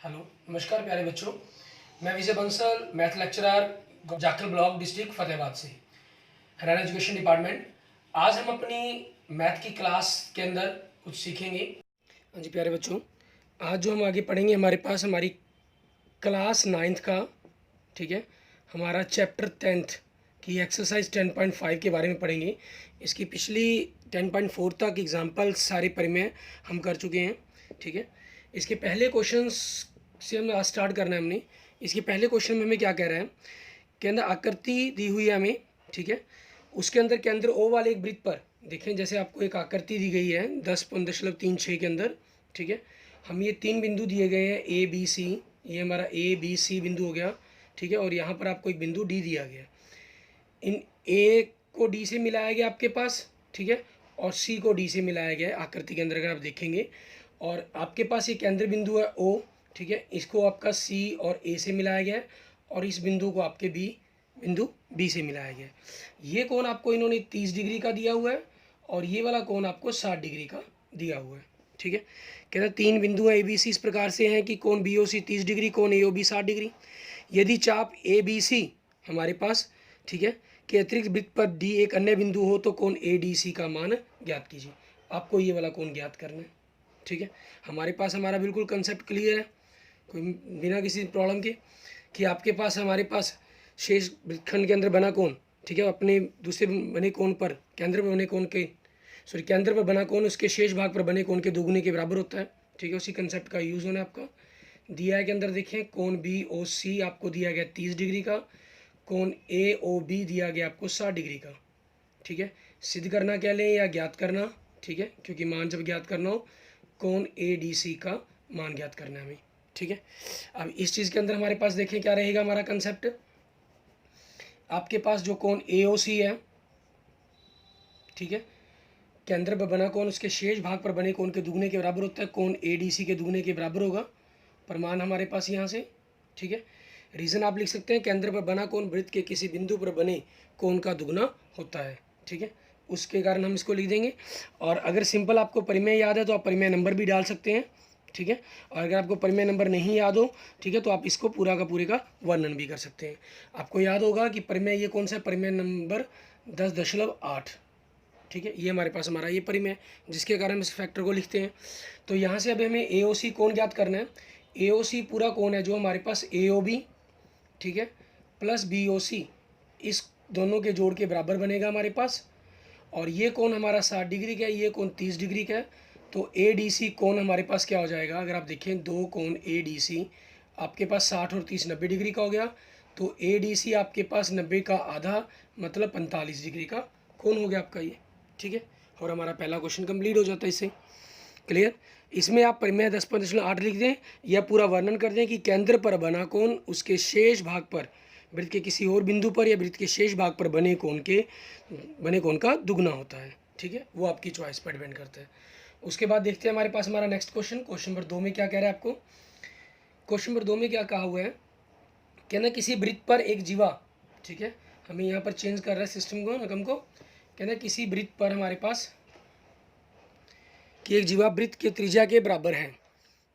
Hello, नमस्कार प्यारे बच्चों। मैं Vijay Bansal, math lecturer, Jakhal block, district Fatehabad से, हरियाणा एजुकेशन डिपार्टमेंट। आज हम अपनी मैथ की क्लास के अंदर कुछ सीखेंगे। हाँ जी प्यारे बच्चों, आज जो हम आगे पढ़ेंगे हमारे पास हमारी क्लास 9th का, ठीक है, हमारा चैप्टर 10th की एक्सरसाइज 10.5 के बारे में पढ़ेंगे। इसकी पिछली 10.4 तक एग्जाम्पल सारे परिमेय हम कर चुके हैं, ठीक है। इसके पहले क्वेश्चंस से हम आज स्टार्ट करना है हमने। इसके पहले क्वेश्चन में हमें क्या कह रहा है कि अंदर आकृति दी हुई है हमें, ठीक है। उसके अंदर केंद्र ओ वाले एक वृत्त पर देखें, जैसे आपको एक आकृति दी गई है 10.36 के अंदर, ठीक है। हम ये 3 बिंदु दिए गए हैं ए बी सी, ये हमारा ए बी सी बिंदु हो गया, ठीक है। और यहाँ पर आपको एक बिंदु डी दिया गया। इन ए को डी से मिलाया गया आपके पास, ठीक है, और सी को डी से मिलाया गया है आकृति के अंदर, अगर आप देखेंगे। और आपके पास ये केंद्र बिंदु है ओ, ठीक है, इसको आपका सी और ए से मिलाया गया है, और इस बिंदु को आपके बिंदु बी से मिलाया गया है। ये कोण आपको इन्होंने 30 डिग्री का दिया हुआ है, और ये वाला कोण आपको 60 डिग्री का दिया हुआ है, ठीक है। कहते हैं 3 बिंदु ए बी सी इस प्रकार से हैं कि कोण बी ओ सी 30 डिग्री, कोण ए ओ बी 60 डिग्री। यदि चाप ए बी सी हमारे पास, ठीक है, के अतिरिक्त वृत्त पर डी एक अन्य बिंदु हो तो कोण ए डी सी का मान ज्ञात कीजिए। आपको ये वाला कोण ज्ञात करना है, ठीक है। हमारे पास हमारा बिल्कुल कंसेप्ट क्लियर है, कोई बिना किसी प्रॉब्लम के, कि आपके पास हमारे पास शेष वृत्तखंड के अंदर बना कोण, ठीक है, अपने दूसरे बने कोण पर केंद्र पर बने कोण के केंद्र पर बना कोण उसके शेष भाग पर बने कोण के दोगुने के बराबर होता है, ठीक है। उसी कंसेप्ट का यूज़ होना है आपका। दिया है के अंदर देखें, कोण बी ओ सी आपको दिया गया 30 डिग्री का, कोण ए ओ बी दिया गया आपको 60 डिग्री का, ठीक है। सिद्ध करना क्या लें या ज्ञात करना, ठीक है, क्योंकि मान जब ज्ञात करना हो कोण ए डी सी का मान ज्ञात करना है हमें, ठीक है। अब इस चीज़ के अंदर हमारे पास देखें क्या रहेगा हमारा कंसेप्ट। आपके पास जो कोण ए ओ सी है, ठीक है, केंद्र पर बना कोण उसके शेष भाग पर बने कोण के दुगने के बराबर होता है, कोण ए डी सी के दुगने के बराबर होगा। प्रमाण हमारे पास यहाँ से, ठीक है। रीज़न आप लिख सकते हैं, केंद्र पर बना कोण वृत्त के किसी बिंदु पर बने कोण का दुगना होता है, ठीक है। उसके कारण हम इसको लिख देंगे। और अगर सिंपल आपको परिमेय याद है तो आप परिमेय नंबर भी डाल सकते हैं, ठीक है। और अगर आपको परिमेय नंबर नहीं याद हो, ठीक है, तो आप इसको पूरा का पूरे का वर्णन भी कर सकते हैं। आपको याद होगा कि परिमेय ये कौन सा है, परिमेय नंबर 10.8, ठीक है। ये हमारे पास हमारा ये परिमेय, जिसके कारण हम इस फैक्टर को लिखते हैं। तो यहाँ से अभी हमें ए ओ सी कोण ज्ञात करना है। ए ओ सी पूरा कोण है जो हमारे पास ए ओ बी, ठीक है, प्लस बी ओ सी, इस दोनों के जोड़ के बराबर बनेगा हमारे पास। और ये कोण हमारा 60 डिग्री का है, ये कोण 30 डिग्री का है। तो ए डी सी कोण हमारे पास क्या हो जाएगा, अगर आप देखें दो कोण ए डी सी आपके पास 60 और 30 90 डिग्री का हो गया। तो ए डी सी आपके पास 90 का आधा मतलब 45 डिग्री का कोण हो गया आपका ये, ठीक है। और हमारा पहला क्वेश्चन कंप्लीट हो जाता है इससे। क्लियर। इसमें आप परिमेय 10.8 लिख दें या पूरा वर्णन कर दें कि केंद्र पर बना कोण उसके शेष भाग पर वृत्त के किसी और बिंदु पर या वृत्त के शेष भाग पर बने कोण का दुगना होता है, ठीक है। वो आपकी चॉइस पर डिपेंड करता है। उसके बाद देखते हैं हमारे पास हमारा नेक्स्ट क्वेश्चन, क्वेश्चन नंबर 2 में क्या कह रहा है आपको। क्वेश्चन नंबर 2 में क्या कहा हुआ है, कहना किसी वृत्त पर एक जीवा, ठीक है, हमें यहाँ पर चेंज कर रहा है सिस्टम को, रकम को। कहना किसी वृत्त पर हमारे पास कि एक जीवा वृत्त के त्रिज्या के बराबर है।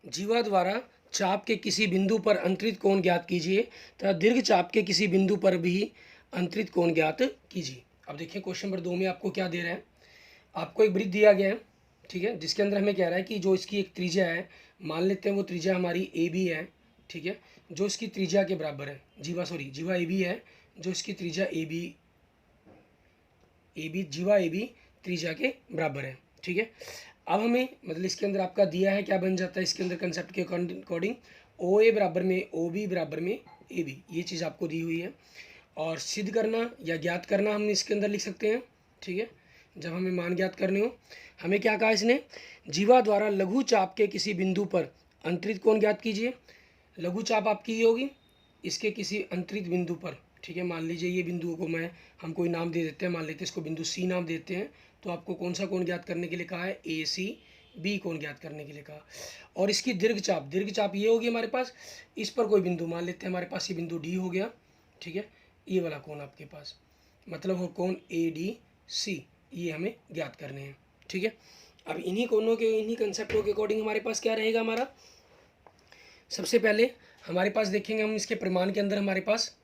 जीवा द्वारा चाप के किसी बिंदु पर अंतरित कोण ज्ञात कीजिए तथा दीर्घ चाप के किसी बिंदु पर भी अंतरित कोण ज्ञात कीजिए। अब देखिए क्वेश्चन नंबर 2 में आपको क्या दे रहा है। आपको एक वृत्त दिया गया है, ठीक है, जिसके अंदर हमें कह रहा है कि जो इसकी एक त्रिज्या है, मान लेते हैं वो त्रिज्या हमारी ए बी है, ठीक है, जो इसकी त्रिज्या के बराबर है। जीवा ए बी है, जो इसकी त्रिज्या ए बी जीवा ए बी त्रिज्या के बराबर है, ठीक है। अब हमें मतलब इसके अंदर आपका दिया है क्या बन जाता है इसके अंदर कंसेप्ट के अकॉर्डिंग, ओ ए बराबर में ओ बी बराबर में ए बी, ये चीज़ आपको दी हुई है। और सिद्ध करना या ज्ञात करना हम इसके अंदर लिख सकते हैं, ठीक है। जब हमें मान ज्ञात करने हो, हमें क्या कहा इसने, जीवा द्वारा लघु चाप के किसी बिंदु पर अंतरित कोण ज्ञात कीजिए। लघु चाप आपकी ये होगी इसके किसी अंतरित बिंदु पर, ठीक है। मान लीजिए ये बिंदु को हम कोई नाम दे देते हैं, मान लेते हैं इसको बिंदु सी नाम देते हैं। तो आपको कौन सा कोण ज्ञात करने के लिए कहा है, ए सी बी कोण ज्ञात करने के लिए कहा। और इसकी दीर्घ चाप ये होगी हमारे पास, इस पर कोई बिंदु मान लेते हैं हमारे पास ये बिंदु डी हो गया, ठीक है। ये वाला कोण आपके पास मतलब हो कोण ए डी सी, ये हमें ज्ञात करने हैं, ठीक है। अब इन्हीं कोणों के इन्हीं कंसेप्टों के अकॉर्डिंग हमारे पास क्या रहेगा हमारा, सबसे पहले हमारे पास देखेंगे हम इसके परिमाण के अंदर हमारे पास,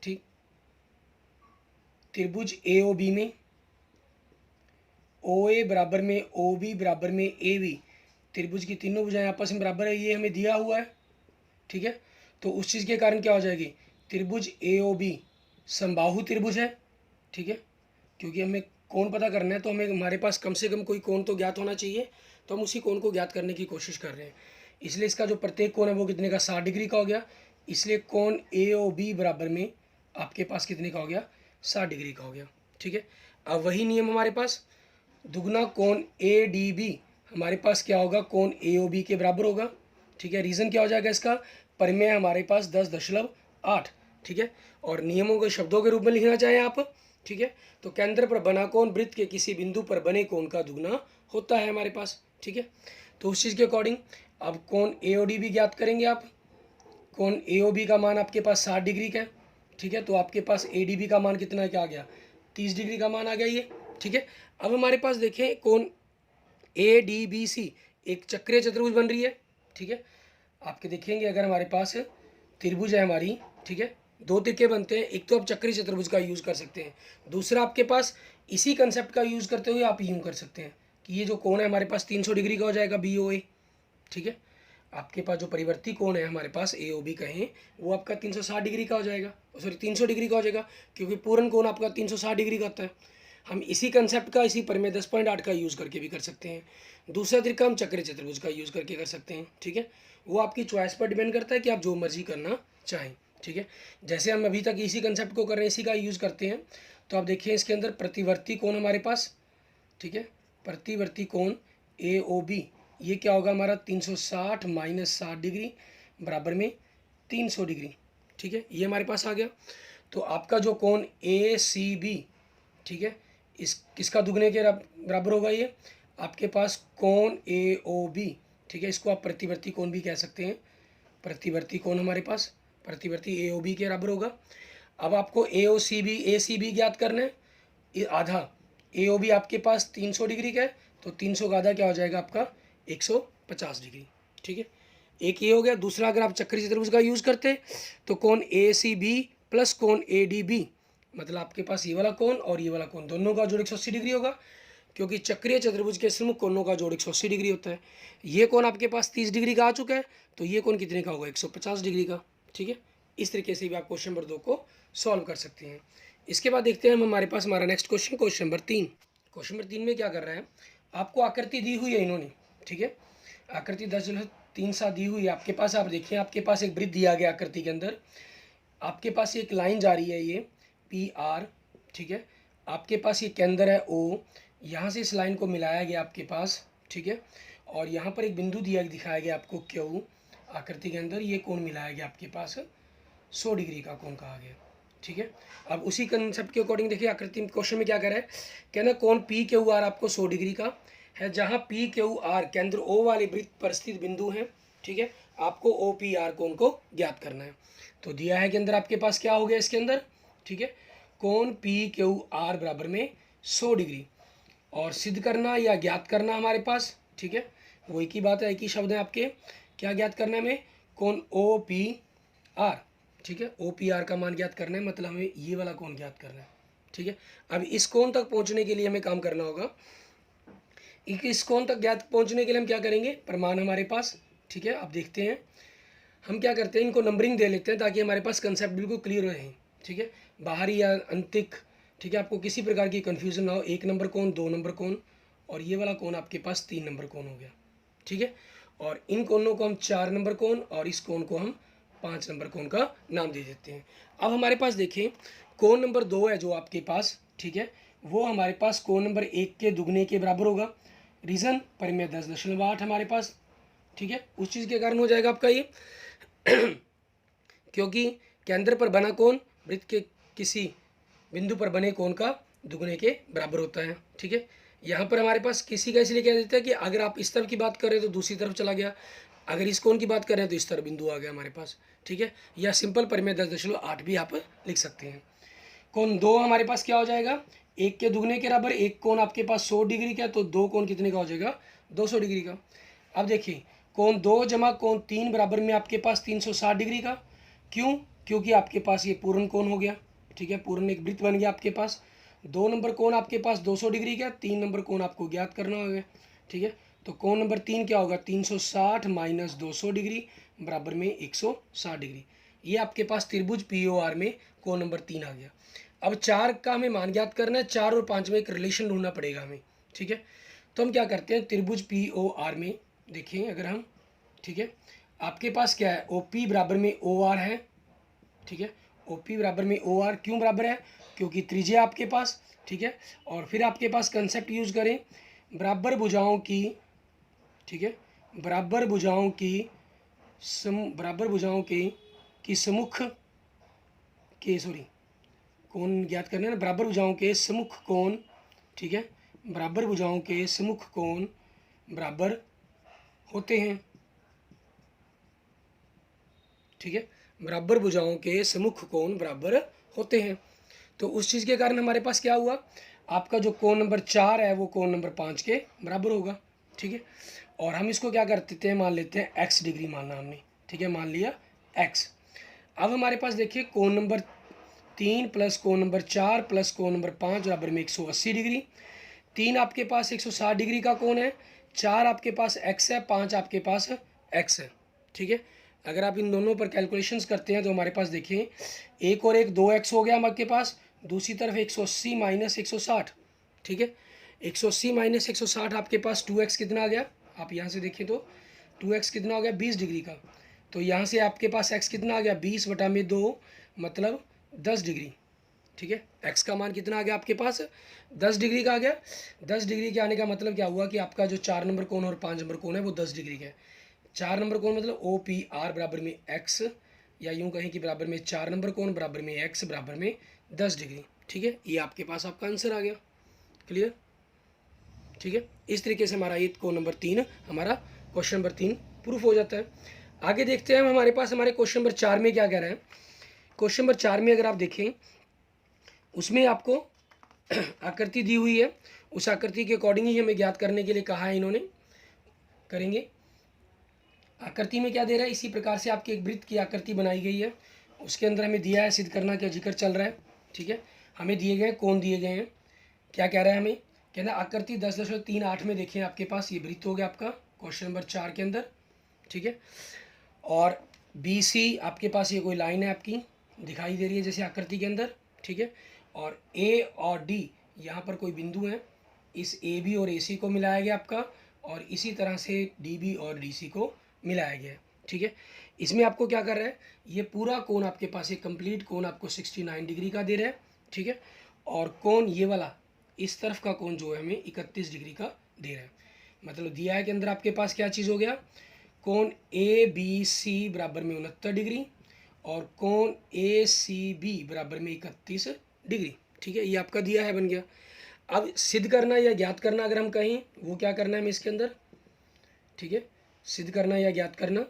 ठीक, त्रिभुज ए ओ बी में ओ ए बराबर में ओ बी बराबर में ए बी, त्रिभुज की तीनों भुजाएं आपस में बराबर है, ये हमें दिया हुआ है, ठीक है। तो उस चीज़ के कारण क्या हो जाएगी, त्रिभुज ए ओ बी समबाहु त्रिभुज है, ठीक है। क्योंकि हमें कोण पता करना है तो हमें हमारे पास कम से कम कोई कोण तो ज्ञात होना चाहिए, तो हम उसी कोण को ज्ञात करने की कोशिश कर रहे हैं। इसलिए इसका जो प्रत्येक कोण है वो कितने का, 60 डिग्री का हो गया। इसलिए कोण ए ओ बी बराबर में आपके पास कितने का हो गया, 60 डिग्री का हो गया, ठीक है। अब वही नियम हमारे पास, दुगना कोण ए डी बी हमारे पास क्या होगा, कोण ए ओ बी के बराबर होगा, ठीक है। रीज़न क्या हो जाएगा इसका, परिमेय हमारे पास 10.8, ठीक है। और नियमों को शब्दों के रूप में लिखना चाहें आप, ठीक है। तो केंद्र पर बना कोण वृत्त के किसी बिंदु पर बने कोण का दुगना होता है हमारे पास, ठीक है। तो उस चीज़ के अकॉर्डिंग अब कोण ए ओ डी बी ज्ञात करेंगे आप। कोण ए ओ बी का मान आपके पास 60 डिग्री का है, ठीक है। तो आपके पास ए डी बी का मान कितना क्या आ गया, 30 डिग्री का मान आ गया ये, ठीक है। अब हमारे पास देखें कोण ए डी बी सी एक चक्रीय चतुर्भुज बन रही है, ठीक है। आपके देखेंगे अगर हमारे पास त्रिभुज है हमारी, ठीक है, दो तिरके बनते हैं, एक तो आप चक्रीय चतुर्भुज का यूज़ कर सकते हैं, दूसरा आपके पास इसी कंसेप्ट का यूज़ करते हुए आप यूँ कर सकते हैं कि ये जो कोण है हमारे पास 300 डिग्री का हो जाएगा बी ओ ए, ठीक है। आपके पास जो परिवर्ती कोण है हमारे पास ए ओ बी कहें, वो आपका 360 डिग्री का हो जाएगा, सॉरी 300 डिग्री का हो जाएगा, क्योंकि पूर्ण कोण आपका 360 डिग्री का होता है। हम इसी कंसेप्ट का इसी परिमेय 10.8 का यूज़ करके भी कर सकते हैं। दूसरा तरीका हम चक्रीय चतुर्भुज का यूज़ करके कर सकते हैं, ठीक है। वो आपकी चॉइस पर डिपेंड करता है कि आप जो मर्जी करना चाहें, ठीक है। जैसे हम अभी तक इसी कंसेप्ट को कर रहे हैं, इसी का यूज़ करते हैं। तो आप देखिए इसके अंदर प्रतिवर्ती कोण हमारे पास, ठीक है, प्रतिवर्ती कोण ए ओ बी ये क्या होगा हमारा 360 माइनस 60 डिग्री बराबर में 300 डिग्री, ठीक है, ये हमारे पास आ गया। तो आपका जो कोण ए सी बी, ठीक है, इस किसका दुगने के बराबर होगा, ये आपके पास कोण ए ओ बी, ठीक है, इसको आप प्रतिवर्ती कोण भी कह सकते हैं। प्रतिवर्ती कोण हमारे पास प्रतिवर्ती ए ओ बी के बराबर होगा। अब आपको ए सी बी ज्ञात करना है, ये आधा ए ओ बी आपके पास 300 डिग्री का है, तो 300 का आधा क्या हो जाएगा आपका 150 डिग्री, ठीक है। एक ये हो गया। दूसरा अगर आप चक्रीय चतुर्भुज का यूज़ करते हैं तो कोण ए सी बी प्लस कोण ए डी बी, मतलब आपके पास ये वाला कोण और ये वाला कोण दोनों का जोड़ 180 डिग्री होगा, क्योंकि चक्रीय चतुर्भुज के सम्मुख कोणों का जोड़ 180 डिग्री होता है। ये कोण आपके पास 30 डिग्री का आ चुका है, तो ये कोण कितने का होगा, 150 डिग्री का, ठीक है। इस तरीके से भी आप क्वेश्चन नंबर 2 को सॉल्व कर सकते हैं। इसके बाद देखते हैं हम हमारे पास हमारा next question, question number 3। Question number 3 में क्या कर रहा है, आपको आकृति दी हुई है इन्होंने, ठीक है, आकृति 10.3 दी हुई है आपके पास। आप देखिए आपके पास एक वृत्त दिया गया आकृति के अंदर, आपके पास एक लाइन जा रही है ये पी आर, ठीक है। आपके पास ये केंद्र है ओ, यहाँ से इस लाइन को मिलाया गया आपके पास, ठीक है। और यहाँ पर एक बिंदु दिखाया गया आपको क्यू, आकृति के अंदर ये कोण मिलाया गया आपके पास 100 डिग्री का कोण कहा गया, ठीक है। अब उसी कंसेप्ट के अकॉर्डिंग देखिए आकृति क्वेश्चन में क्या कर रहा है, कहना कोण पी क्यू आर आपको 100 डिग्री का है, जहाँ पी क्यू आर केंद्र ओ वाले वृत्त पर स्थित बिंदु हैं, ठीक है। आपको ओ पी आर कोण को ज्ञात करना है। तो दिया है कि अंदर आपके पास क्या हो गया इसके अंदर, ठीक है, कोण पी क्यू आर बराबर में 100 डिग्री, और सिद्ध करना या ज्ञात करना हमारे पास, ठीक है, वो एक ही बात है, एक ही शब्द है आपके। क्या ज्ञात करना है हमें, कोण ओ पी आर, ठीक है, ओ पी आर का मान ज्ञात करना है, मतलब हमें ये वाला कोण ज्ञात करना है, ठीक है। अब इस कोण तक पहुंचने के लिए हमें काम करना होगा। इस कोण तक ज्ञात पहुंचने के लिए हम क्या करेंगे, प्रमाण हमारे पास, ठीक है। आप देखते हैं हम क्या करते हैं, इनको नंबरिंग दे लेते हैं ताकि हमारे पास कंसेप्ट बिल्कुल क्लियर रहे, ठीक है, बाहरी या अंतिक, ठीक है, आपको किसी प्रकार की कन्फ्यूजन ना हो। 1 नंबर कोण, 2 नंबर कोण, और ये वाला कोण आपके पास 3 नंबर कोण हो गया, ठीक है। और इन कोणों को हम 4 नंबर कोण और इस कोण को हम 5 नंबर कोण का नाम दे देते हैं। अब हमारे पास देखें कोण नंबर 2 है जो आपके पास, ठीक है, वो हमारे पास कोण नंबर 1 के दुगने के बराबर होगा। रीज़न, परिमेय 10.8 हमारे पास, ठीक है, उस चीज़ के कारण हो जाएगा आपका ये क्योंकि केंद्र पर बना कोण वृत्त के किसी बिंदु पर बने कोण का दुगने के बराबर होता है, ठीक है। यहाँ पर हमारे पास किसी का इसलिए कह देता है कि अगर आप इस तरफ की बात कर रहे हैं तो दूसरी तरफ चला गया, अगर इस कोण की बात कर रहे हैं तो इस तरफ बिंदु आ गया हमारे पास, ठीक है। या सिंपल परिमेय 10.8 भी आप लिख सकते हैं। कोण 2 हमारे पास क्या हो जाएगा, 1 के दुगने के बराबर। एक कोण आपके पास 100 डिग्री का, तो 2 कोण कितने का हो जाएगा, 200 डिग्री का। अब देखिए कोण 2 जमा कोण 3 बराबर में आपके पास 360 डिग्री का। क्यों? क्योंकि आपके पास ये पूर्ण कोण हो गया, ठीक है, पूर्ण एक वृत्त बन गया आपके पास। 2 नंबर कोण आपके पास 200 डिग्री का, 3 नंबर कोण आपको ज्ञात करना होगा, ठीक है। तो कोण नंबर 3 क्या होगा, 360 माइनस 200 डिग्री बराबर में 160 डिग्री। ये आपके पास त्रिभुज POR में कोण नंबर 3 आ गया। अब 4 का हमें मान ज्ञात करना है, 4 और 5 में एक रिलेशन ढूंढना पड़ेगा हमें, ठीक है। तो हम क्या करते हैं, त्रिभुज POR में देखिए अगर हम, ठीक है, आपके पास क्या है, OP बराबर में OR है, ठीक है। OP बराबर में OR क्यों बराबर है, क्योंकि त्रिज्या आपके पास, ठीक है। और फिर आपके पास कंसेप्ट यूज करें बराबर भुजाओं की, ठीक है, बराबर भुजाओं की सम्मुख के कोण ज्ञात करने ना, बराबर भुजाओं के सम्मुख कोण, ठीक है, बराबर भुजाओं के सम्मुख कोण बराबर होते हैं, ठीक है, बराबर भुजाओं के सम्मुख कोण बराबर होते हैं। तो उस चीज़ के कारण हमारे पास क्या हुआ, आपका जो कोण नंबर 4 है वो कोण नंबर 5 के बराबर होगा, ठीक है। और हम इसको क्या करते हैं, मान लेते हैं x डिग्री मानना हमने, ठीक है, मान लिया x। अब हमारे पास देखिए कोण नंबर 3 प्लस कोण नंबर 4 प्लस कोण नंबर 5 बराबर में 180 डिग्री। 3 आपके पास 160 डिग्री का कोण है, 4 आपके पास x है, 5 आपके पास x है, ठीक है। अगर आप इन दोनों पर कैलकुलेशंस करते हैं तो हमारे पास देखिए 1 और 1 2x हो गया हमारे पास, दूसरी तरफ 180 माइनस 160, ठीक है। 180 माइनस 160 आपके पास 2x कितना आ गया, आप यहाँ से देखें तो 2x कितना हो गया 20 डिग्री का। तो यहाँ से आपके पास x कितना आ गया 20 बटा में 2 मतलब 10 डिग्री, ठीक है। x का मान कितना आ गया आपके पास 10 डिग्री का आ गया। 10 डिग्री के आने का मतलब क्या हुआ कि आपका जो 4 नंबर कोण और 5 नंबर कोण है वो 10 डिग्री का है। 4 नंबर कोण मतलब OPR बराबर में x, या यूं कहें कि बराबर में 4 नंबर कोण बराबर में x बराबर में 10 डिग्री, ठीक है। ये आपके पास आपका आंसर आ गया, क्लियर, ठीक है। इस तरीके से हमारा ये कोण नंबर 3 हमारा क्वेश्चन नंबर 3 प्रूफ हो जाता है। आगे देखते हैं हम, हमारे पास हमारे क्वेश्चन नंबर 4 में क्या कह रहे हैं। क्वेश्चन नंबर 4 में अगर आप देखें उसमें आपको आकृति दी हुई है, उस आकृति के अकॉर्डिंग ही हमें ज्ञात करने के लिए कहा है इन्होंने, करेंगे। आकृति में क्या दे रहा है, इसी प्रकार से आपकी एक वृत्त की आकृति बनाई गई है, उसके अंदर हमें दिया है सिद्ध करना क्या जिक्र चल रहा है, ठीक है। हमें दिए गए कोण दिए गए हैं, क्या कह रहा है हमें, कहना आकृति 10.38 में देखें आपके पास ये वृत्त हो गया आपका क्वेश्चन नंबर 4 के अंदर, ठीक है। और BC आपके पास ये कोई लाइन है आपकी दिखाई दे रही है जैसे आकृति के अंदर, ठीक है। और A और D यहाँ पर कोई बिंदु है, इस AB और AC को मिलाया गया आपका, और इसी तरह से DB और DC को मिलाया गया है, ठीक है। इसमें आपको क्या कर रहा है, ये पूरा कोण आपके पास एक कंप्लीट कोण आपको 69 डिग्री का दे रहा है, ठीक है। और कोण ये वाला इस तरफ का कोण जो है हमें 31 डिग्री का दे रहा है। मतलब दिया है के अंदर आपके पास क्या चीज़ हो गया, कोण ABC बराबर में 69 डिग्री और कोण ACB बराबर में 31 डिग्री, ठीक है। ये आपका दिया है, बन गया। अब सिद्ध करना या ज्ञात करना अगर हम कहें, वो क्या करना है हमें इसके अंदर, ठीक है, सिद्ध करना या ज्ञात करना,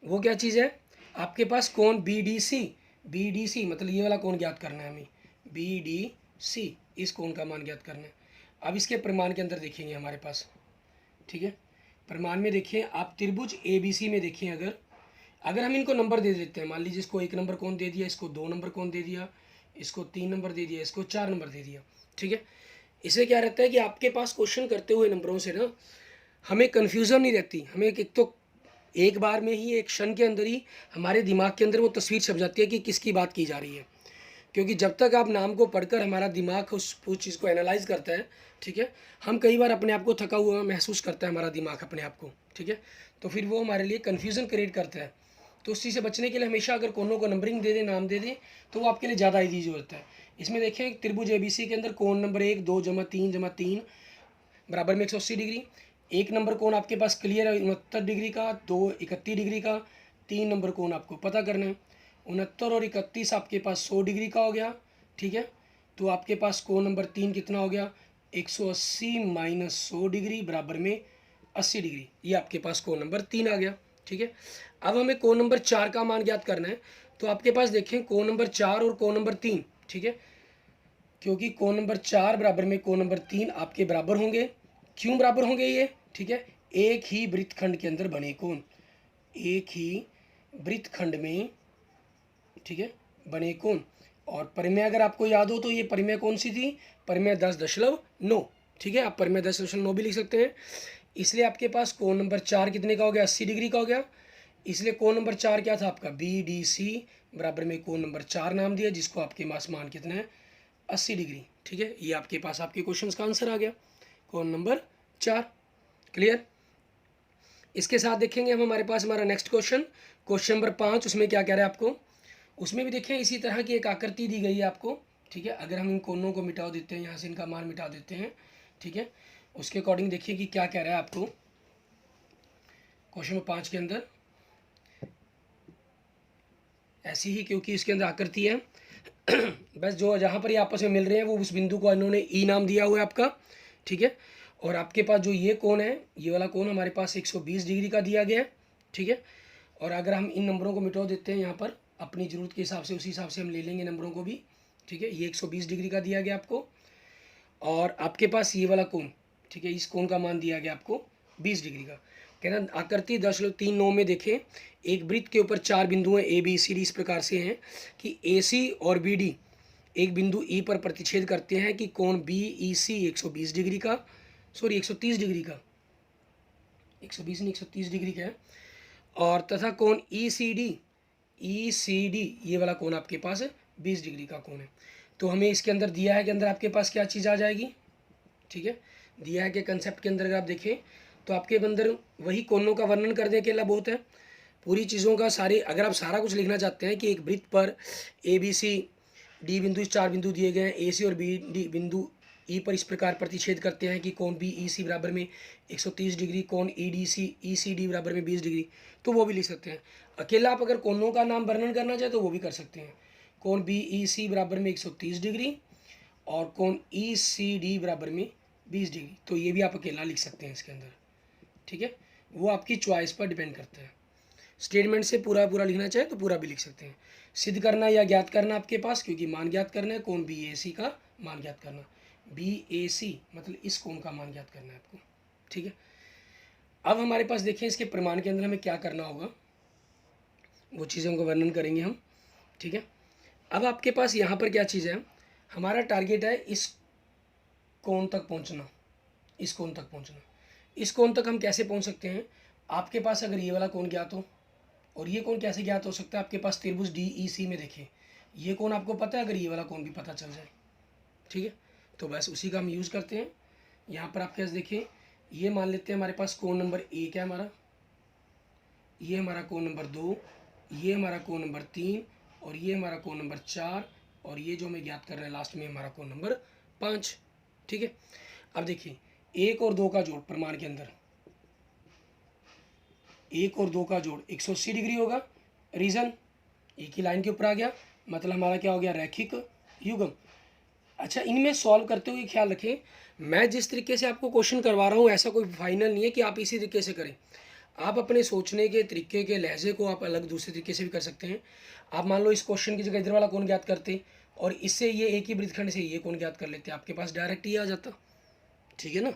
वो क्या चीज़ है, आपके पास कोण BDC मतलब ये वाला कोण ज्ञात करना है हमें, BDC इस कोण का मान ज्ञात करना है। अब इसके प्रमाण के अंदर देखेंगे हमारे पास, ठीक है। प्रमाण में देखिए आप त्रिभुज ABC में देखिए, अगर हम इनको नंबर दे देते हैं, मान लीजिए इसको 1 नंबर कोण दे दिया, इसको 2 नंबर कोण दे दिया, इसको 3 नंबर दे दिया, इसको 4 नंबर दे दिया, ठीक है। इससे क्या रहता है कि आपके पास क्वेश्चन करते हुए नंबरों से ना हमें कन्फ्यूज़न नहीं रहती, हमें एक तो एक बार में ही एक क्षण के अंदर ही हमारे दिमाग के अंदर वो तस्वीर छप जाती है कि किसकी बात की जा रही है। क्योंकि जब तक आप नाम को पढ़कर हमारा दिमाग उस चीज़ को एनालाइज करता है, ठीक है, हम कई बार अपने आप को थका हुआ महसूस करता है हमारा दिमाग अपने आप को, ठीक है। तो फिर वो हमारे लिए कन्फ्यूज़न क्रिएट करता है। तो उस चीज़ से बचने के लिए हमेशा अगर कोनों को नंबरिंग दे दे, नाम दे दे, तो वो आपके लिए ज़्यादा ईजी होता है। इसमें देखें त्रिभुज ABC के अंदर कोण नंबर 1 2 जमा 3 बराबर में 180 डिग्री। 1 नंबर कोण आपके पास क्लियर है 69 डिग्री का, 2 31 डिग्री का, 3 नंबर कोण आपको पता करना है। 69 और 31 आपके पास 100 डिग्री का हो गया, ठीक है। तो आपके पास कोण नंबर 3 कितना हो गया, 180 माइनस 100 डिग्री बराबर में 80 डिग्री। ये आपके पास कोण नंबर 3 आ गया, ठीक है। अब हमें कोण नंबर 4 का मान ज्ञात करना है। तो आपके पास देखें कोण नंबर 4 और कोण नंबर 3, ठीक है, क्योंकि कोण नंबर 4 बराबर में कोण नंबर 3 आपके बराबर होंगे। क्यों बराबर होंगे ये, ठीक है, एक ही वृत्तखंड के अंदर बने कोण, एक ही वृत्तखंड में, ठीक है, बने कोण। और परिमेय अगर आपको याद हो तो ये परिमेय कौन सी थी, परिमेय 10.9, ठीक है, आप परिमेय 10.9 भी लिख सकते हैं। इसलिए आपके पास कोण नंबर 4 कितने का हो गया, 80 डिग्री का हो गया। इसलिए कोण नंबर 4 क्या था आपका, बी डी सी बराबर में कोण नंबर 4 नाम दिया, जिसको आपके पास मान कितना है, 80 डिग्री, ठीक है। ये आपके पास आपके क्वेश्चन का आंसर आ गया, कोण नंबर 4। क्लियर। इसके साथ देखेंगे हम, हमारे पास हमारा नेक्स्ट क्वेश्चन, क्वेश्चन नंबर 5। उसमें क्या कह रहा है आपको, उसमें भी देखें इसी तरह की एक आकृति दी गई है आपको, ठीक है। अगर हम इन कोनों को मिटा देते हैं, यहाँ से इनका मान मिटा देते हैं, ठीक है, उसके अकॉर्डिंग देखिए कि क्या कह रहा है आपको क्वेश्चन नंबर 5 के अंदर। ऐसी ही, क्योंकि इसके अंदर आकृति है बस जो जहाँ पर ये आपस में मिल रहे हैं वो उस बिंदु को इन्होंने ई नाम दिया हुआ है आपका, ठीक है। और आपके पास जो ये कोण है, ये वाला कोण हमारे पास 120 डिग्री का दिया गया है, ठीक है। और अगर हम इन नंबरों को मिटा देते हैं यहाँ पर अपनी ज़रूरत के हिसाब से, उसी हिसाब से हम ले लेंगे नंबरों को भी, ठीक है। ये 120 डिग्री का दिया गया आपको, और आपके पास ये वाला कोण, ठीक है, इस कोण का मान दिया गया आपको 20 डिग्री का। कहना आकृति 10.39 में देखें, एक वृत्त के ऊपर 4 बिंदु हैं, ए बी सी डी, इस प्रकार से हैं कि ए सी और बी डी एक बिंदु ई पर प्रतिच्छेद करते हैं कि कोण बी ई सी 120 डिग्री का, सॉरी 130 डिग्री का, 120 नहीं 130 डिग्री का है। और तथा कोण ई सी डी ये वाला कोण आपके पास 20 डिग्री का कोण है। तो हमें इसके अंदर दिया है कि अंदर आपके पास क्या चीज़ आ जाएगी, ठीक है, दिया है कि कंसेप्ट के अंदर अगर आप देखें तो आपके अंदर वही कोणों का वर्णन कर दे अकेला बहुत है। पूरी चीज़ों का सारी, अगर आप सारा कुछ लिखना चाहते हैं कि एक वृत्त पर ए बी सी डी बिंदु, इस 4 बिंदु दिए गए हैं, ए सी और बी डी बिंदु ई पर इस प्रकार प्रतिच्छेद करते हैं कि कोण बी ई सी बराबर में 130 डिग्री, कोण ई सी डी बराबर में 20 डिग्री, तो वो भी लिख सकते हैं। अकेला आप अगर कोणों का नाम वर्णन करना चाहे तो वो भी कर सकते हैं। कोण बी ई सी बराबर में 130 डिग्री और कोण ई सी डी बराबर में 20 डिग्री, तो ये भी आप अकेला लिख सकते हैं इसके अंदर, ठीक है। वो आपकी चॉइस पर डिपेंड करता है। स्टेटमेंट से पूरा पूरा लिखना चाहे तो पूरा भी लिख सकते हैं। सिद्ध करना या ज्ञात करना आपके पास, क्योंकि मान ज्ञात करना है, कोण बी ए सी का मान ज्ञात करना, बी ए सी मतलब इस कोण का मान ज्ञात करना है आपको, ठीक है। अब हमारे पास देखिए इसके प्रमाण के अंदर हमें क्या करना होगा, वो चीज़ों का वर्णन करेंगे हम, ठीक है। अब आपके पास यहाँ पर क्या चीज़ है, हमारा टारगेट है इस कोण तक पहुँचना, इस कोण तक पहुँचना। इस कोण तक हम कैसे पहुँच सकते हैं, आपके पास अगर ये वाला कोण ज्ञात हो, और ये कोण कैसे ज्ञात हो सकता है, आपके पास त्रिभुज डी ई सी में देखिए ये कोण आपको पता है, अगर ये वाला कोण भी पता चल जाए, ठीक है, तो बस उसी का हम यूज़ करते हैं। यहाँ पर आपके पास देखिए, ये मान लेते हैं हमारे पास कोण नंबर 1 है हमारा, ये हमारा कोण नंबर 2, ये हमारा कोण नंबर 3, और ये हमारा कोण नंबर 4, और ये जो हमें ज्ञात कर रहे हैं लास्ट में हमारा कोण नंबर 5, ठीक है। अब देखिए 1 और 2 का जोड़ प्रमाण के अंदर, 1 और 2 का जोड़ 180 डिग्री होगा। रीज़न, एक ही लाइन के ऊपर आ गया, मतलब हमारा क्या हो गया, रैखिक युग्म। अच्छा, इनमें सॉल्व करते हुए ख्याल रखें, मैं जिस तरीके से आपको क्वेश्चन करवा रहा हूँ ऐसा कोई फाइनल नहीं है कि आप इसी तरीके से करें। आप अपने सोचने के तरीके के लहजे को आप अलग दूसरे तरीके से भी कर सकते हैं। आप मान लो इस क्वेश्चन की जगह इधर वाला कोण ज्ञात करते और इससे ये एक ही वृत्तखंड से ये कोण ज्ञात कर लेते, आपके पास डायरेक्ट ही आ जाता, ठीक है ना।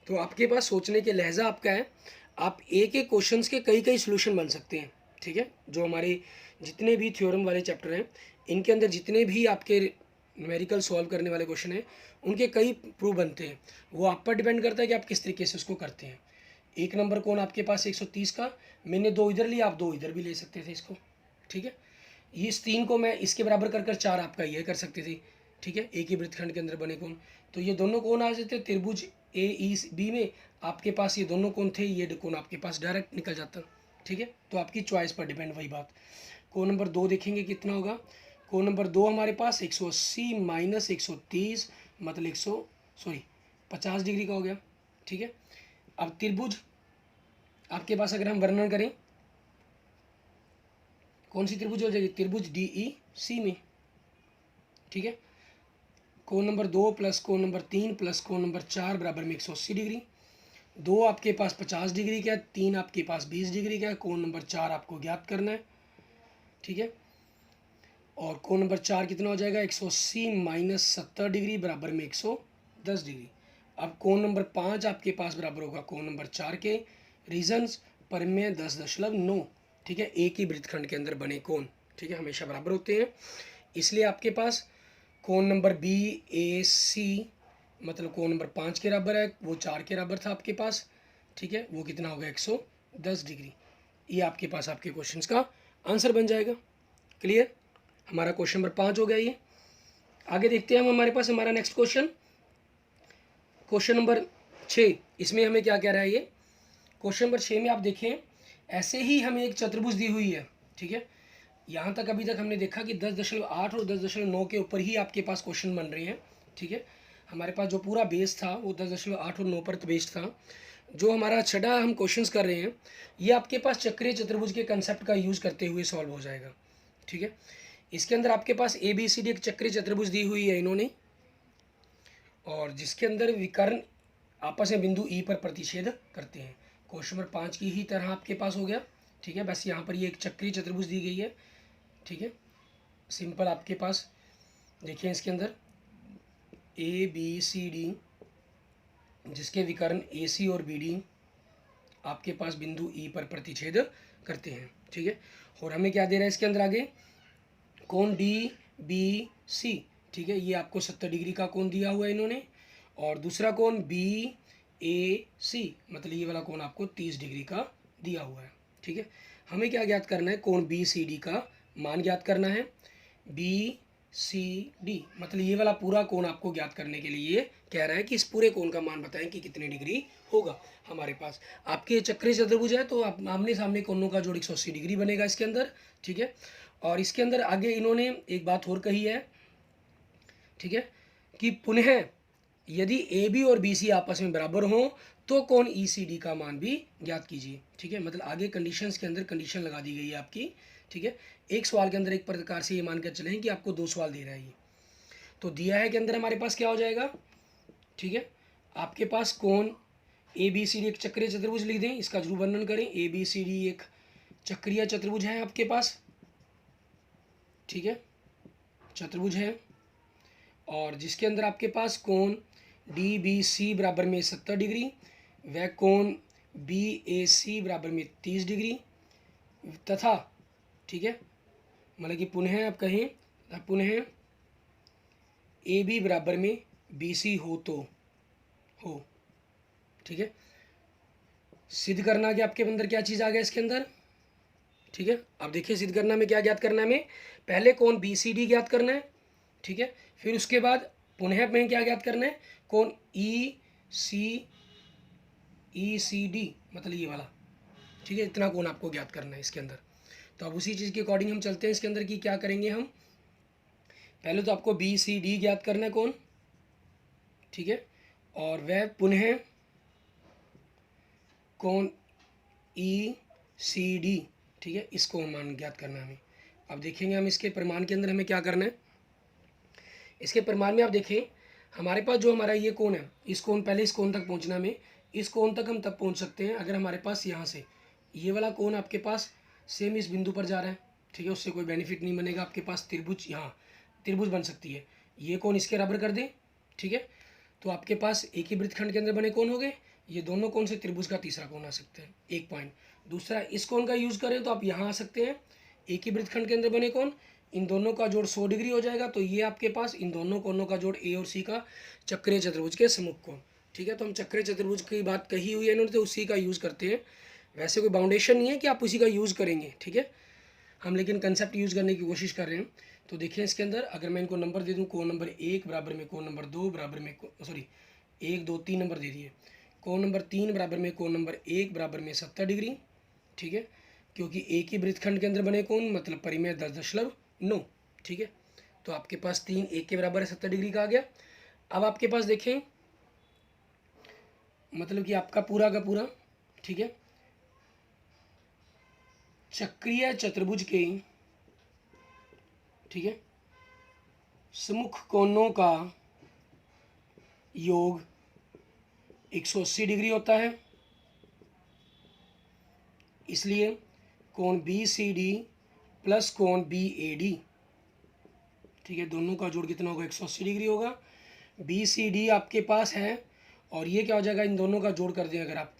तो आपके पास सोचने के लहजा आपका है, आप एक एक क्वेश्चन के कई कई सोल्यूशन बन सकते हैं, ठीक है। जो हमारे जितने भी थ्योरम वाले चैप्टर हैं इनके अंदर जितने भी आपके न्यूमेरिकल सॉल्व करने वाले क्वेश्चन हैं उनके कई प्रूफ बनते हैं। वो आप पर डिपेंड करता है कि आप किस तरीके से उसको करते हैं। एक नंबर कोण आपके पास 130 का, मैंने 2 इधर लिया, आप 2 इधर भी ले सकते थे इसको, ठीक है। इस 3 को मैं इसके बराबर कर 4 आपका ये कर सकते थे, ठीक है, एक ही वृत्तखंड के अंदर बने कोण। तो ये दोनों कोण आ जाते त्रिभुज ए ई बी में, आपके पास ये दोनों कोण थे, ये कोण आपके पास डायरेक्ट निकल जाता, ठीक है। तो आपकी चॉइस पर डिपेंड, वही बात। कोण नंबर 2 देखेंगे कितना होगा, कोण नंबर 2 हमारे पास 180 माइनस 130 मतलब 50 डिग्री का हो गया, ठीक है। अब त्रिभुज आपके पास अगर हम वर्णन करें, कौन सी त्रिभुज हो जाएगी, त्रिभुज डी ई सी में, ठीक है। कोण नंबर 2 प्लस कोण नंबर 3 प्लस कोण नंबर 4 बराबर में 180 डिग्री। 2 आपके पास 50 डिग्री का है, 3 आपके पास 20 डिग्री का है, कोण नंबर 4 आपको ज्ञात करना है, ठीक है। और कोण नंबर 4 कितना हो जाएगा, 180 माइनस 70 डिग्री बराबर में 110 डिग्री। अब कोण नंबर 5 आपके पास बराबर होगा कोण नंबर 4 के। रीजंस परिमेय 10.9, ठीक है, एक ही वृत्तखंड के अंदर बने कोण, ठीक है, हमेशा बराबर होते हैं। इसलिए आपके पास कोण नंबर बी ए सी मतलब कोण नंबर 5 के बराबर है, वो 4 के बराबर था आपके पास, ठीक है, वो कितना होगा 110 डिग्री। ये आपके पास आपके क्वेश्चंस का आंसर बन जाएगा। क्लियर, हमारा क्वेश्चन नंबर 5 हो गया ये। आगे देखते हैं हम, हमारे पास हमारा नेक्स्ट क्वेश्चन, क्वेश्चन नंबर 6। इसमें हमें क्या कह रहा है ये, क्वेश्चन नंबर 6 में आप देखें, ऐसे ही हमें एक चतुर्भुज दी हुई है, ठीक है। यहाँ तक अभी तक हमने देखा कि 10.8 और 10.9 के ऊपर ही आपके पास क्वेश्चन बन रहे हैं, ठीक है। हमारे पास जो पूरा बेस था वो 10.8 और 9 पर बेस्ड था। जो हमारा छठा हम क्वेश्चंस कर रहे हैं ये आपके पास चक्रीय चतुर्भुज के कंसेप्ट का यूज़ करते हुए सॉल्व हो जाएगा, ठीक है। इसके अंदर आपके पास ए बी सी डी एक चक्रीय चतुर्भुज दी हुई है इन्होंने, और जिसके अंदर विकर्ण आपस में बिंदु ई पर प्रतिच्छेद करते हैं। क्वेश्चन नंबर 5 की ही तरह आपके पास हो गया, ठीक है। बस यहाँ पर ये एक चक्रीय चतुर्भुज दी गई है, ठीक है, सिंपल। आपके पास देखिए इसके अंदर ए बी सी डी, जिसके विकर्ण ए सी और बी डी आपके पास बिंदु ई पर प्रतिच्छेद करते हैं, ठीक है। और हमें क्या दे रहा है इसके अंदर आगे, कोण डी बी सी, ठीक है, ये आपको 70 डिग्री का कोण दिया हुआ है इन्होंने। और दूसरा कोण बी ए सी मतलब ये वाला कोण आपको 30 डिग्री का दिया हुआ है, ठीक है। हमें क्या ज्ञात करना है, कोण बी सी डी का मान ज्ञात करना है। बी सी डी मतलब ये वाला पूरा कोण आपको ज्ञात करने के लिए कह रहा है कि इस पूरे कोण का मान बताएं कि कितनी डिग्री होगा। हमारे पास आपके चक्रीय चतुर्भुज है तो आप आमने सामने कोणों का जोड़ 180 डिग्री बनेगा इसके अंदर, ठीक है। और इसके अंदर आगे इन्होंने एक बात और कही है, ठीक है, कि पुनः यदि ए बी और बी सी आपस में बराबर हों तो कोण ई सी डी का मान भी ज्ञात कीजिए, ठीक है। मतलब आगे कंडीशंस के अंदर कंडीशन लगा दी गई है आपकी, ठीक है। एक सवाल के अंदर एक प्रकार से ये मानकर चलें कि आपको 2 सवाल दे रहा है ये, तो दिया है के अंदर हमारे पास क्या हो जाएगा, ठीक है। आपके पास कोण ए बी सी डी एक चक्रीय चतुर्भुज लिख दें, इसका जरूर वर्णन करें। ए बी सी डी एक चक्रीय चतुर्भुज है आपके पास, ठीक है, चतुर्भुज है, और जिसके अंदर आपके पास कोण डी बी सी बराबर में 70 डिग्री व कोण बी ए सी बराबर में 30 डिग्री तथा, ठीक है, मतलब कि पुनः आप कहें पुनः ए बी बराबर में बी सी हो तो हो, ठीक है। सिद्ध करना कि आपके अंदर क्या चीज़ आ गया इसके अंदर, ठीक है। अब देखिए सिद्ध करना में क्या ज्ञात करना है, हमें पहले कोण बी सी डी ज्ञात करना है, ठीक है। फिर उसके बाद पुनः में क्या ज्ञात करना है, कोण ई सी डी मतलब ये वाला, ठीक है, इतना कोण आपको ज्ञात करना है इसके अंदर। तो अब उसी चीज़ के अकॉर्डिंग हम चलते हैं इसके अंदर कि क्या करेंगे हम, पहले तो आपको बी सी डी ज्ञात करना है कोण, ठीक है, और वह पुनः कोण ई सी डी, ठीक है, इसको मान ज्ञात करना है हमें। अब देखेंगे हम इसके प्रमाण के अंदर हमें क्या करना है। इसके प्रमाण में आप देखें हमारे पास जो हमारा ये कोण है, इस कोण पहले इस कोण तक पहुंचना में, इस कोण तक हम तब पहुंच सकते हैं अगर हमारे पास यहाँ से ये वाला कोण आपके पास सेम इस बिंदु पर जा रहा है, ठीक है, उससे कोई बेनिफिट नहीं बनेगा। आपके पास त्रिभुज, यहाँ त्रिभुज बन सकती है, ये कोण इसके बराबर कर दें, ठीक है, तो आपके पास एक ही वृत्तखंड के अंदर बने कोण हो गए। ये दोनों कोण से त्रिभुज का तीसरा कोण आ सकता है, एक पॉइंट। दूसरा इस कोण का यूज़ करें तो आप यहाँ आ सकते हैं, एक ही वृत्तखंड के अंदर बने कोण, इन दोनों का जोड़ 100 डिग्री हो जाएगा, तो ये आपके पास इन दोनों कोणों का जोड़ ए और सी का चक्रीय चतुर्भुज के सम्मुख कोण, ठीक है। तो हम चक्रीय चतुर्भुज की बात कही हुई है इन्होंने, तो उसी का यूज़ करते हैं। वैसे कोई बाउंडेशन नहीं है कि आप उसी का यूज़ करेंगे, ठीक है, हम लेकिन कंसेप्ट यूज़ करने की कोशिश कर रहे हैं। तो देखिए इसके अंदर अगर मैं इनको नंबर दे दूँ, कोण नंबर 1 बराबर में कोण नंबर 2 बराबर में 1 2 3 नंबर दे दिए, कोण नंबर 3 बराबर में कोण नंबर 1 बराबर में 70 डिग्री, ठीक है, क्योंकि एक ही वृत्तखंड के अंदर बने कोण मतलब परिमेय 10.9, ठीक है। तो आपके पास 3 1 के बराबर है, 70 डिग्री का आ गया। अब आपके पास देखें मतलब कि आपका पूरा का पूरा, ठीक है, चक्रीय चतुर्भुज के, ठीक है, सम्मुख कोणों का योग 180 डिग्री होता है। इसलिए कोण बी सी डी प्लस कोण बी ए डी, ठीक है, दोनों का जोड़ कितना होगा 180 डिग्री होगा। बी सी डी आपके पास है और ये क्या हो जाएगा, इन दोनों का जोड़ कर दें अगर आप,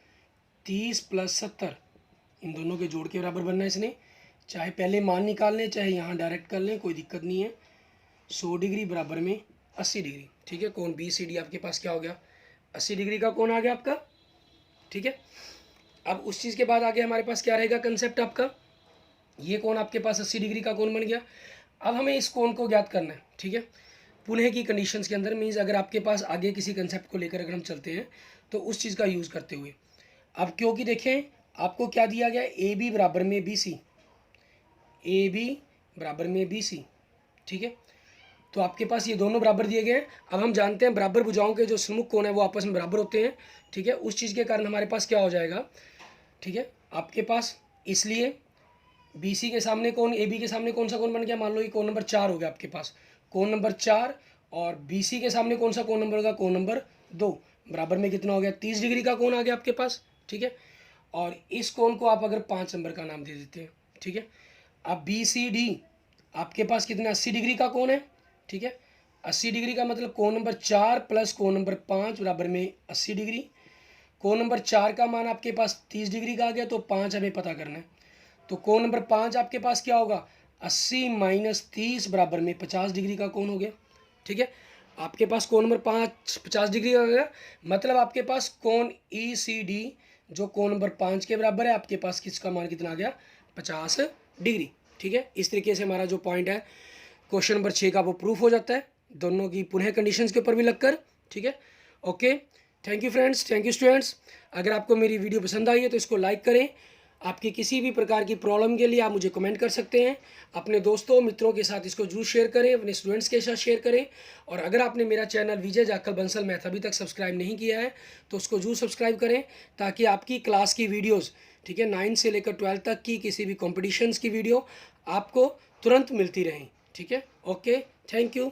30 + 70, इन दोनों के जोड़ के बराबर बनना है इसने। चाहे पहले मान निकाल लें, चाहे यहाँ डायरेक्ट कर लें, कोई दिक्कत नहीं है। 100 डिग्री बराबर में 80 डिग्री, ठीक है। कोण बी सी डी आपके पास क्या हो गया, 80 डिग्री का कोण आ गया आपका, ठीक है। अब उस चीज़ के बाद आगे हमारे पास क्या रहेगा कंसेप्ट आपका, ये कोण आपके पास 80 डिग्री का कोण बन गया। अब हमें इस कोण को ज्ञात करना है, ठीक है। पुनः की कंडीशंस के अंदर मीन्स अगर आपके पास आगे किसी कंसेप्ट को लेकर अगर हम चलते हैं तो उस चीज़ का यूज़ करते हुए, अब क्योंकि देखें आपको क्या दिया गया, ए बी बराबर में बी सी, ए बी बराबर में बी सी, ठीक है। तो आपके पास ये दोनों बराबर दिए गए हैं। अब हम जानते हैं बराबर भुजाओं के जो सम्मुख कोण है वो आपस में बराबर होते हैं, ठीक है। उस चीज़ के कारण हमारे पास क्या हो जाएगा, ठीक है, आपके पास इसलिए बी सी के सामने कोण, ए बी के सामने कौन सा कोण बन गया, मान लो ये कोण नंबर 4 हो गया आपके पास, कोण नंबर 4, और बी सी के सामने कौन सा कोण नंबर होगा, कोण नंबर 2, बराबर में कितना हो गया, 30 डिग्री का कोण आ गया आपके पास, ठीक है। और इस कोण को आप अगर 5 नंबर का नाम दे देते हैं, ठीक है। अब बी सी डी आपके पास कितना, 80 डिग्री का कोण है, ठीक है। 80 डिग्री का मतलब कोण नंबर 4 + कोण नंबर 5 बराबर में 80 डिग्री। कोण नंबर 4 का मान आपके पास 30 डिग्री का आ गया, तो 5 हमें पता करना है। तो कोण नंबर 5 आपके पास क्या होगा, 80 - 30 बराबर में 50 डिग्री का कोण हो गया, ठीक है। आपके पास कोण नंबर 5 50 डिग्री का हो गया, मतलब आपके पास कोण ई सी डी जो कोण नंबर 5 के बराबर है, आपके पास किसका मान कितना आ गया, 50 डिग्री, ठीक है। इस तरीके से हमारा जो पॉइंट है क्वेश्चन नंबर 6 का वो प्रूफ हो जाता है, दोनों की पुनः कंडीशंस के ऊपर भी लगकर, ठीक है। Okay, thank you friends, thank you students. अगर आपको मेरी वीडियो पसंद आई है तो इसको लाइक करें। आपकी किसी भी प्रकार की प्रॉब्लम के लिए आप मुझे कमेंट कर सकते हैं। अपने दोस्तों मित्रों के साथ इसको जरूर शेयर करें, अपने स्टूडेंट्स के साथ शेयर करें। और अगर आपने मेरा चैनल विजय जाखल बंसल मैथ अभी तक सब्सक्राइब नहीं किया है तो उसको जरूर सब्सक्राइब करें, ताकि आपकी क्लास की वीडियोज़, ठीक है, 9 से लेकर 12 तक की किसी भी कॉम्पिटिशन्स की वीडियो आपको तुरंत मिलती रहें, ठीक है। Okay, thank you.